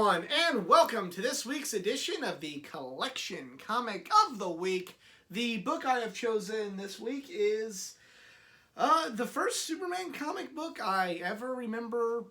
everyone, and welcome to this week's edition of the Collection Comic of the Week. The book I have chosen this week is the first Superman comic book I ever remember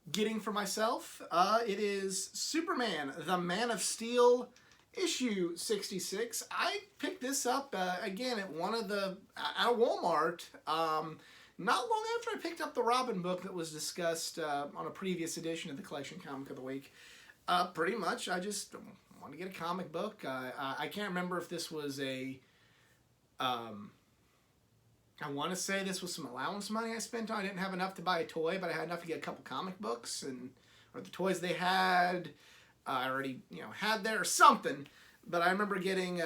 getting for myself. It is Superman, the Man of Steel, issue 66. I picked this up again at Walmart. Not long after I picked up the Robin book that was discussed on a previous edition of the Collection Comic of the Week. Pretty much, I just want to get a comic book. I can't remember if this was I want to say this was some allowance money I spent on. I didn't have enough to buy a toy, but I had enough to get a couple comic books, or the toys they had, I already had there or something. But I remember getting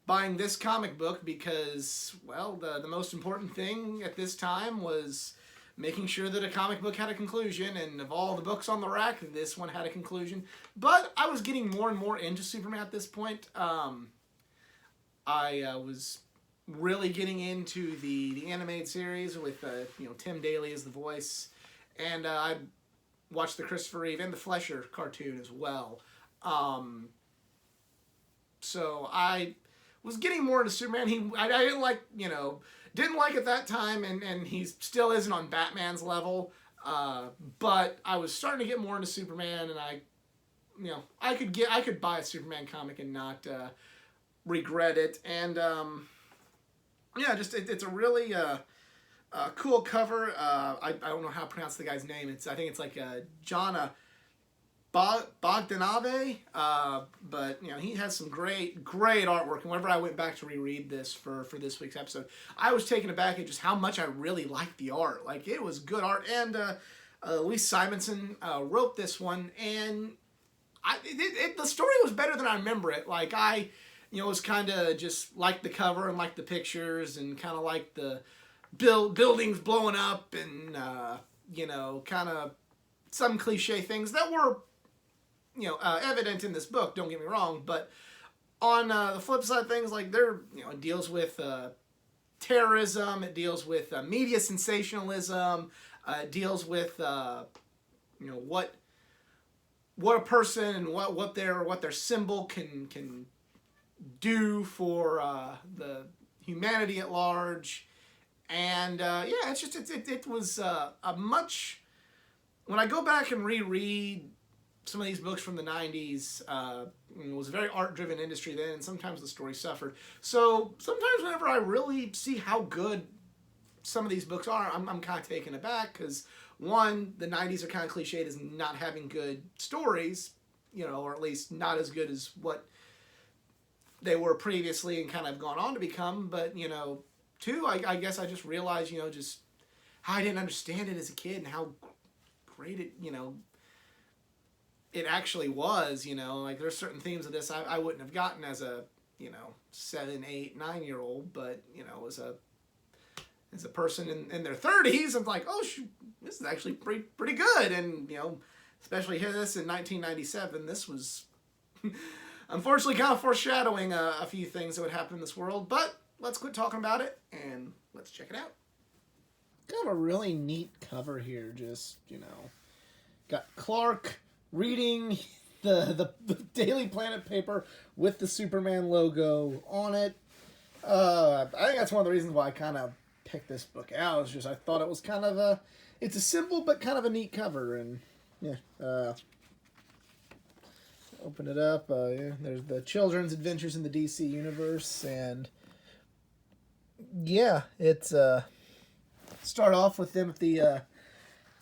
buying this comic book because, well, the most important thing at this time was making sure that a comic book had a conclusion, and of all the books on the rack, this one had a conclusion. But I was getting more and more into Superman at this point. I was really getting into the animated series with Tim Daly as the voice, and I watched the Christopher Reeve and the Fleischer cartoon as well. So I was getting more into Superman. I didn't like at that time, and he still isn't on Batman's level. But I was starting to get more into Superman, and I could buy a Superman comic and not regret it. And it's a really cool cover. I don't know how to pronounce the guy's name. I think it's like Jana Bogdanove, but he has some great artwork. And whenever I went back to reread this for this week's episode, I was taken aback at just how much I really liked the art. Like, it was good art, and Lee Simonson wrote this one, and the story was better than I remember it. Like, I was kind of just like the cover and like the pictures and kind of like the buildings blowing up and kind of some cliche things that were evident in this book, don't get me wrong, but on the flip side of things, like, it deals with terrorism, it deals with media sensationalism, it deals with what a person and what their symbol can do for the humanity at large. And it was a much, when I go back and reread some of these books from the 90s, it was a very art-driven industry then, and sometimes the story suffered. So sometimes whenever I really see how good some of these books are, I'm kind of taken aback, because one, the 90s are kind of cliched as not having good stories, or at least not as good as what they were previously and kind of gone on to become. But two, I guess I just realized just how I didn't understand it as a kid and how great it actually was. Like, there's certain themes of this I wouldn't have gotten as a 7, 8, 9-year-old, but as a person in their 30s, I'm like, oh shoot, this is actually pretty good. And especially this in 1997, this was unfortunately kind of foreshadowing a few things that would happen in this world. But let's quit talking about it and let's check it out. Got a really neat cover here. Just got Clark reading the Daily Planet paper with the Superman logo on it. I think that's one of the reasons why I kind of picked this book out. It's just I thought it was kind of it's a simple but kind of a neat cover. And open it up. There's the children's adventures in the DC universe, and it's start off with them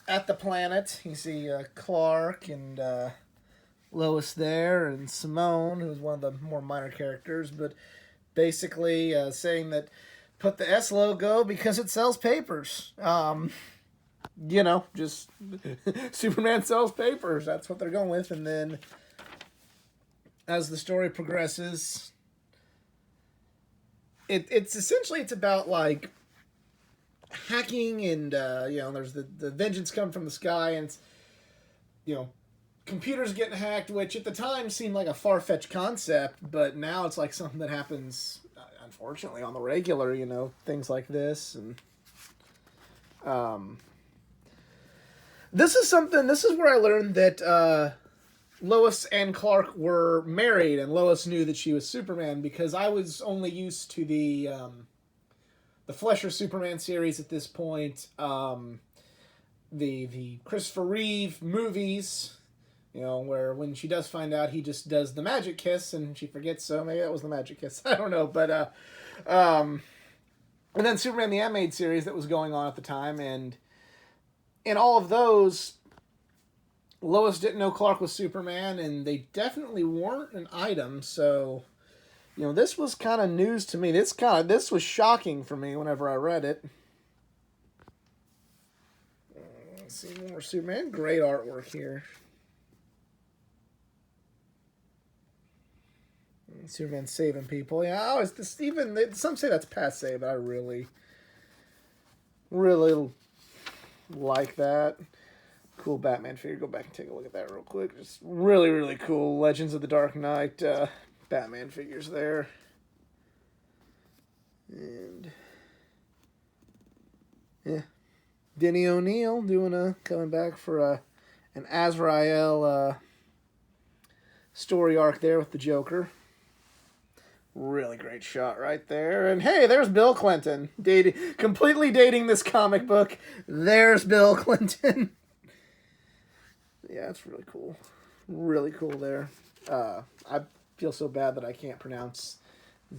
at the planet. You see Clark and Lois there, and Simone, who's one of the more minor characters, but basically saying that put the S logo because it sells papers. Just Superman sells papers. That's what they're going with. And then as the story progresses, it's about like hacking, and there's the vengeance come from the sky, and it's computers getting hacked, which at the time seemed like a far-fetched concept, but now it's like something that happens unfortunately on the regular, things like this. And This is where I learned that Lois and Clark were married, and Lois knew that she was Superman, because I was only used to the Fleischer Superman series at this point. The Christopher Reeve movies, where when she does find out, he just does the magic kiss and she forgets, so maybe that was the magic kiss. I don't know, but and then Superman the Animated Series that was going on at the time, and in all of those, Lois didn't know Clark was Superman, and they definitely weren't an item, so this was kind of news to me. This was shocking for me whenever I read it. Let's see more Superman. Great artwork here. Superman saving people. Yeah, some say that's passe, but I really, really like that. Cool Batman figure. Go back and take a look at that real quick. Just really, really cool Legends of the Dark Knight Batman figures there. And yeah, Denny O'Neil coming back for an Azrael story arc there with the Joker. Really great shot right there. And hey, there's Bill Clinton. Completely dating this comic book. There's Bill Clinton. Yeah, it's really cool. Really cool there. I feel so bad that I can't pronounce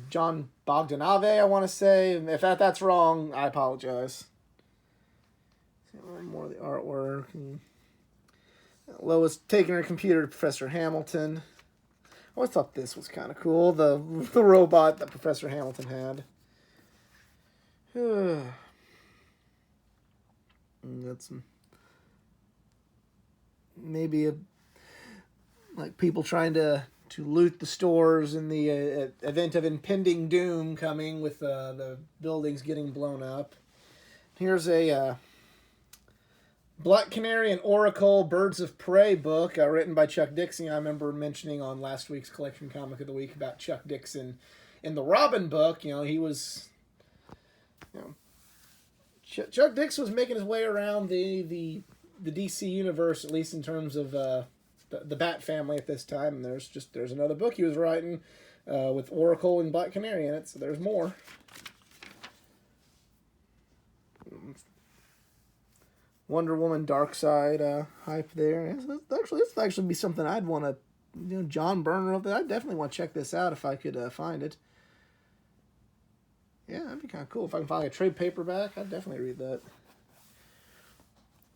John Bogdanave, I want to say. If that's wrong, I apologize. More of the artwork. And Lois taking her computer to Professor Hamilton. I always thought this was kind of cool. The robot that Professor Hamilton had. That's maybe like people trying to loot the stores in the event of impending doom coming, with the buildings getting blown up. Here's a Black Canary and Oracle Birds of Prey book written by Chuck Dixon. I remember mentioning on last week's Collection Comic of the Week about Chuck Dixon in the Robin book. He was, Chuck Dixon was making his way around the DC universe, at least in terms of the Bat family at this time. And there's another book he was writing with Oracle and Black Canary in it, so there's more. Wonder Woman Darkseid hype there. This actually be something I'd want to, John Byrne. I'd definitely want to check this out if I could find it. Yeah, that'd be kind of cool. If I can find a trade paperback, I'd definitely read that.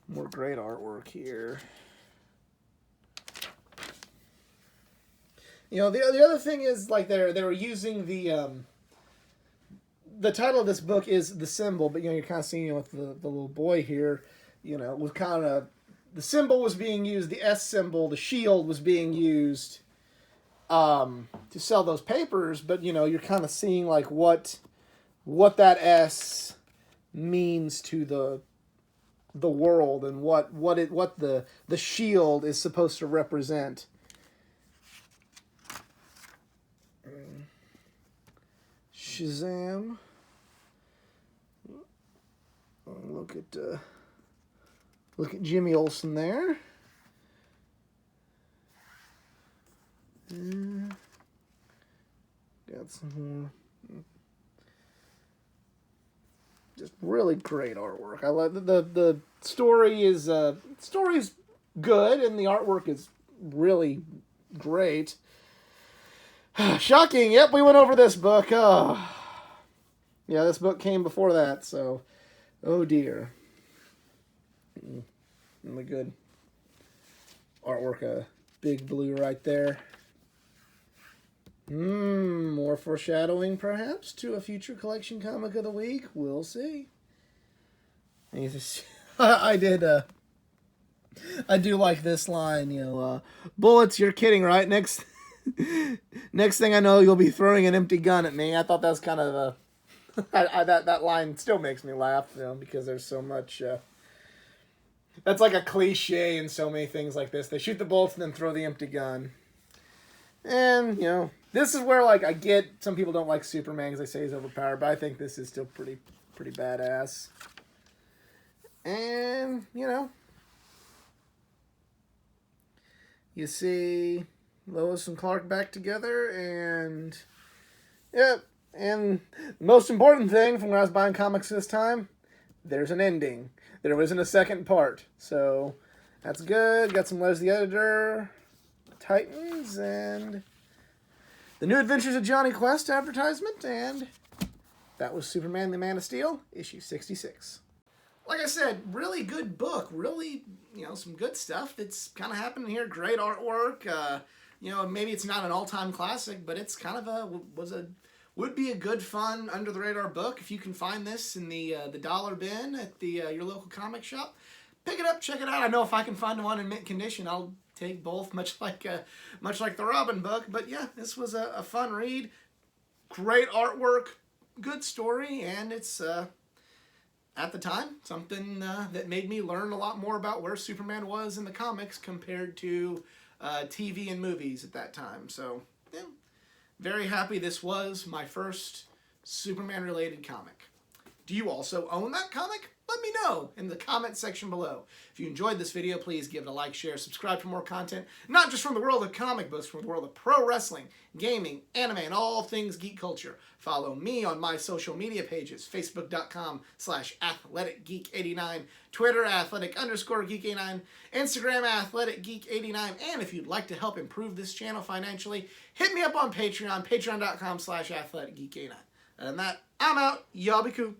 More great artwork here. The other thing is, like, they were using the title of this book is The Symbol, but you're kind of seeing with the little boy here. It was kind of, the symbol was being used, the S symbol, the shield was being used to sell those papers, but you're kind of seeing like what that S means to the world, and what the shield is supposed to represent. Shazam. Look at Jimmy Olsen there. Got some more. Just really great artwork. I love the story is story's good, and the artwork is really great. Shocking. Yep, we went over this book. Oh. Yeah, this book came before that, so oh dear. Really good artwork. Big blue right there. More foreshadowing, perhaps, to a future Collection Comic of the Week. We'll see. I do like this line, Bullets, you're kidding, right? Next thing I know, you'll be throwing an empty gun at me. I thought that was kind of that line still makes me laugh, because there's so much. That's like a cliche in so many things like this. They shoot the bullets and then throw the empty gun. And, this is where, like, I get some people don't like Superman because they say he's overpowered, but I think this is still pretty badass. And, You see Lois and Clark back together, and yep. And the most important thing from when I was buying comics this time, there's an ending. There isn't a second part, so that's good. Got some letters to the editor, Titans, and the New Adventures of Johnny Quest advertisement, and that was Superman the Man of Steel, issue 66. Like I said, really good book. Really, some good stuff that's kind of happening here. Great artwork. Maybe it's not an all-time classic, but it's kind of would be a good, fun, under-the-radar book. If you can find this in the dollar bin at your local comic shop, pick it up, check it out. I know if I can find one in mint condition, I'll take both, much like the Robin book. But yeah, this was a fun read. Great artwork, good story, and it's at the time something that made me learn a lot more about where Superman was in the comics compared to TV and movies at that time. So yeah, very happy this was my first Superman related comic. Do you also own that comic? Let me know in the comment section below. If you enjoyed this video, please give it a like, share, subscribe for more content, not just from the world of comic books, from the world of pro wrestling, gaming, anime, and all things geek culture. Follow me on my social media pages, facebook.com/athleticgeek89, Twitter, athletic_geek89, Instagram, athleticgeek89, and if you'd like to help improve this channel financially, hit me up on Patreon, patreon.com/athleticgeek89. And that, I'm out. Y'all be cool.